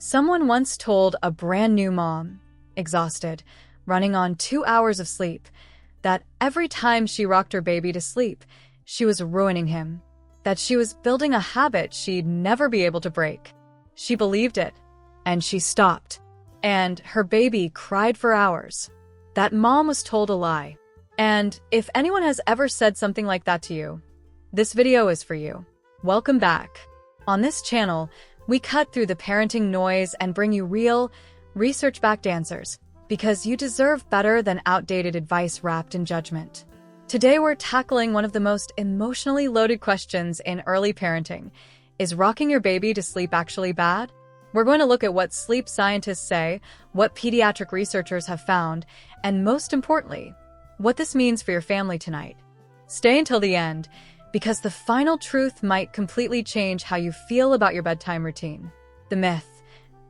Someone once told a brand new mom, exhausted, running on 2 hours of sleep, that every time she rocked her baby to sleep, she was ruining him, that she was building a habit she'd never be able to break. She believed it, and she stopped, and her baby cried for hours. That mom was told a lie. And if anyone has ever said something like that to you, this video is for you. Welcome back. On this channel, we cut through the parenting noise and bring you real, research-backed answers, because you deserve better than outdated advice wrapped in judgment. Today we're tackling one of the most emotionally loaded questions in early parenting. Is rocking your baby to sleep actually bad? We're going to look at what sleep scientists say, what pediatric researchers have found, and most importantly, what this means for your family tonight. Stay until the end, because the final truth might completely change how you feel about your bedtime routine. The myth: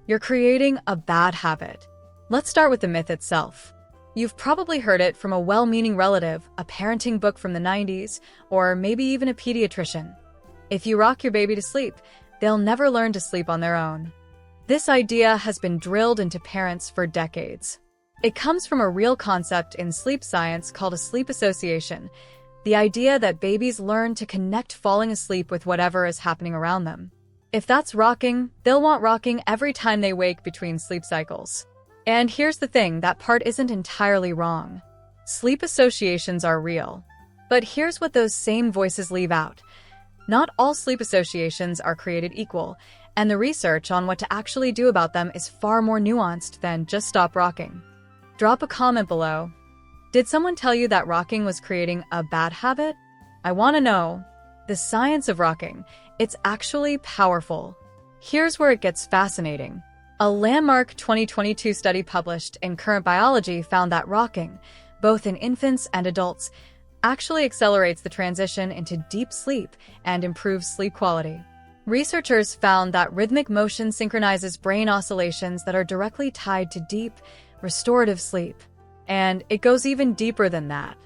you're creating a bad habit. Let's start with the myth itself. You've probably heard it from a well-meaning relative, a parenting book from the 90s, or maybe even a pediatrician. If you rock your baby to sleep, they'll never learn to sleep on their own. This idea has been drilled into parents for decades. It comes from a real concept in sleep science called a sleep association, the idea that babies learn to connect falling asleep with whatever is happening around them. If that's rocking, they'll want rocking every time they wake between sleep cycles. And here's the thing, that part isn't entirely wrong. Sleep associations are real. But here's what those same voices leave out. Not all sleep associations are created equal, and the research on what to actually do about them is far more nuanced than just stop rocking. Drop a comment below. Did someone tell you that rocking was creating a bad habit? I want to know. The science of rocking, it's actually powerful. Here's where it gets fascinating. A landmark 2022 study published in Current Biology found that rocking, both in infants and adults, actually accelerates the transition into deep sleep and improves sleep quality. Researchers found that rhythmic motion synchronizes brain oscillations that are directly tied to deep, restorative sleep. And it goes even deeper than that.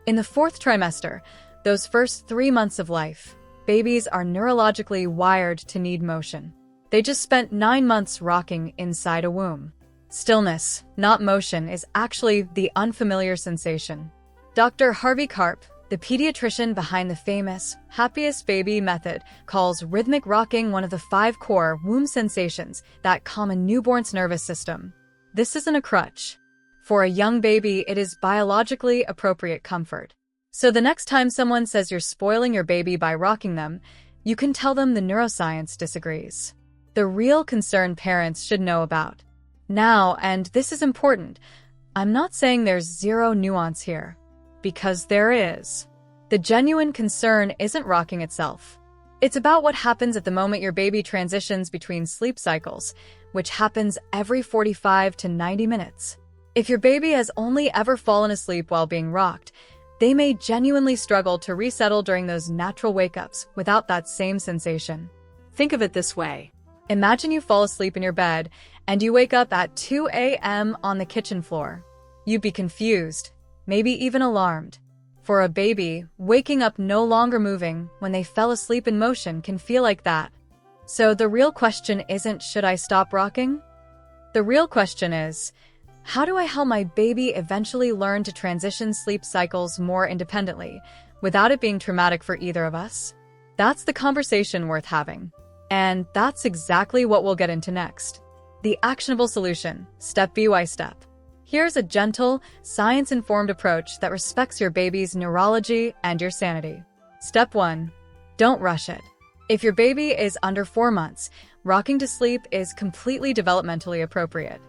In the 4th trimester, those first 3 months of life, babies are neurologically wired to need motion. They just spent 9 months rocking inside a womb. Stillness, not motion, is actually the unfamiliar sensation. Dr. Harvey Karp, the pediatrician behind the famous Happiest Baby method, calls rhythmic rocking one of the 5 core womb sensations that calm a newborn's nervous system. This isn't a crutch. For a young baby, it is biologically appropriate comfort. So the next time someone says you're spoiling your baby by rocking them, you can tell them the neuroscience disagrees. The real concern parents should know about. Now, and this is important, I'm not saying there's zero nuance here, because there is. The genuine concern isn't rocking itself. It's about what happens at the moment your baby transitions between sleep cycles, which happens every 45 to 90 minutes. If your baby has only ever fallen asleep while being rocked, they may genuinely struggle to resettle during those natural wake-ups without that same sensation. Think of it this way. Imagine you fall asleep in your bed and you wake up at 2 a.m. on the kitchen floor. You'd be confused, maybe even alarmed. For a baby, waking up no longer moving when they fell asleep in motion can feel like that. So the real question isn't, should I stop rocking? The real question is, how do I help my baby eventually learn to transition sleep cycles more independently, without it being traumatic for either of us? That's the conversation worth having. And that's exactly what we'll get into next. The actionable solution, step by step. Here's a gentle, science-informed approach that respects your baby's neurology and your sanity. Step 1. Don't rush it. If your baby is under 4 months, rocking to sleep is completely developmentally appropriate.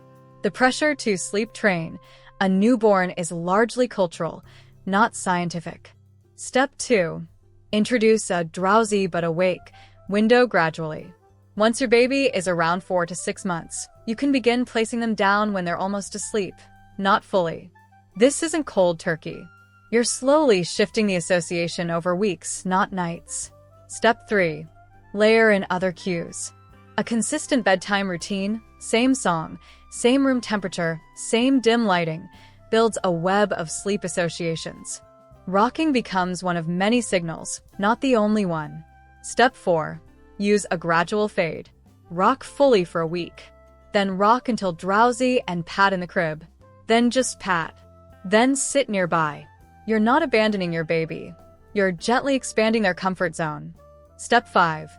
The pressure to sleep train a newborn is largely cultural, not scientific. Step 2. Introduce a drowsy but awake window gradually. Once your baby is around 4 to 6 months, you can begin placing them down when they're almost asleep, not fully. This isn't cold turkey. You're slowly shifting the association over weeks, not nights. Step 3. Layer in other cues. A consistent bedtime routine, same song, same room temperature, same dim lighting, builds a web of sleep associations. Rocking becomes one of many signals, not the only one. Step 4. Use a gradual fade. Rock fully for a week. Then rock until drowsy and pat in the crib. Then just pat. Then sit nearby. You're not abandoning your baby. You're gently expanding their comfort zone. Step 5.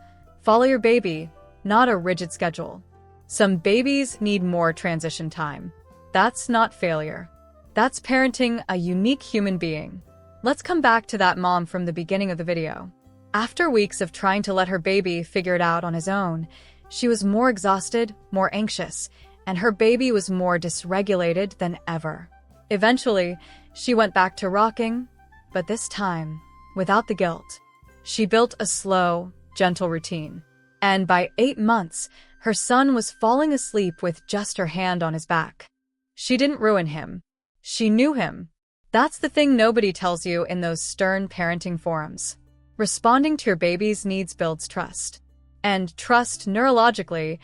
Follow your baby, not a rigid schedule. Some babies need more transition time. That's not failure. That's parenting a unique human being. Let's come back to that mom from the beginning of the video. After weeks of trying to let her baby figure it out on his own, she was more exhausted, more anxious, and her baby was more dysregulated than ever. Eventually, she went back to rocking, but this time, without the guilt. She built a slow, gentle routine. And by 8 months, her son was falling asleep with just her hand on his back. She didn't ruin him. She knew him. That's the thing nobody tells you in those stern parenting forums. Responding to your baby's needs builds trust. And trust, neurologically,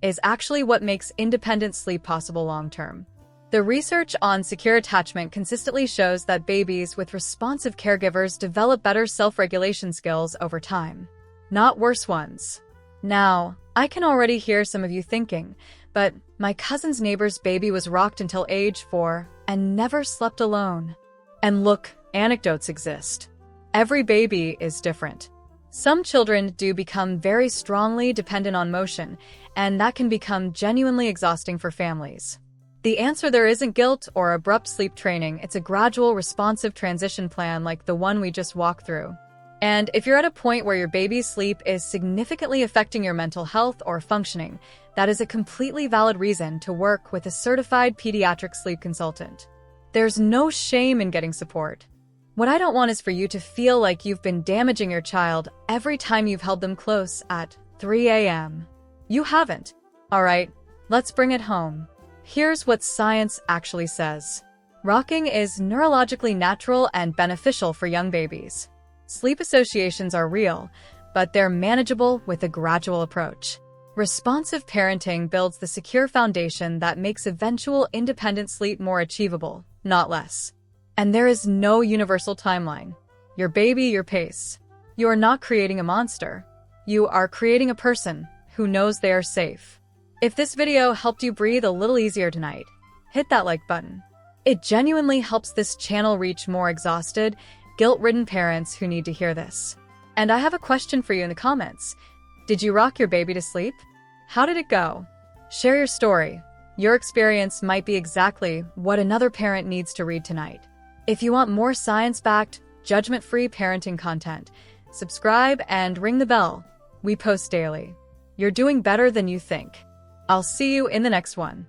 is actually what makes independent sleep possible long-term. The research on secure attachment consistently shows that babies with responsive caregivers develop better self-regulation skills over time, not worse ones. Now, I can already hear some of you thinking, but my cousin's neighbor's baby was rocked until age 4 and never slept alone. And look, anecdotes exist. Every baby is different. Some children do become very strongly dependent on motion, and that can become genuinely exhausting for families. The answer there isn't guilt or abrupt sleep training, it's a gradual, responsive transition plan like the one we just walked through. And if you're at a point where your baby's sleep is significantly affecting your mental health or functioning, that is a completely valid reason to work with a certified pediatric sleep consultant. There's no shame in getting support. What I don't want is for you to feel like you've been damaging your child every time you've held them close at 3 a.m. You haven't. All right, let's bring it home. Here's what science actually says. Rocking is neurologically natural and beneficial for young babies. Sleep associations are real, but they're manageable with a gradual approach. Responsive parenting builds the secure foundation that makes eventual independent sleep more achievable, not less. And there is no universal timeline. Your baby, your pace. You are not creating a monster. You are creating a person who knows they are safe. If this video helped you breathe a little easier tonight, hit that like button. It genuinely helps this channel reach more exhausted, guilt-ridden parents who need to hear this. And I have a question for you in the comments. Did you rock your baby to sleep? How did it go? Share your story. Your experience might be exactly what another parent needs to read tonight. If you want more science-backed, judgment-free parenting content, subscribe and ring the bell. We post daily. You're doing better than you think. I'll see you in the next one.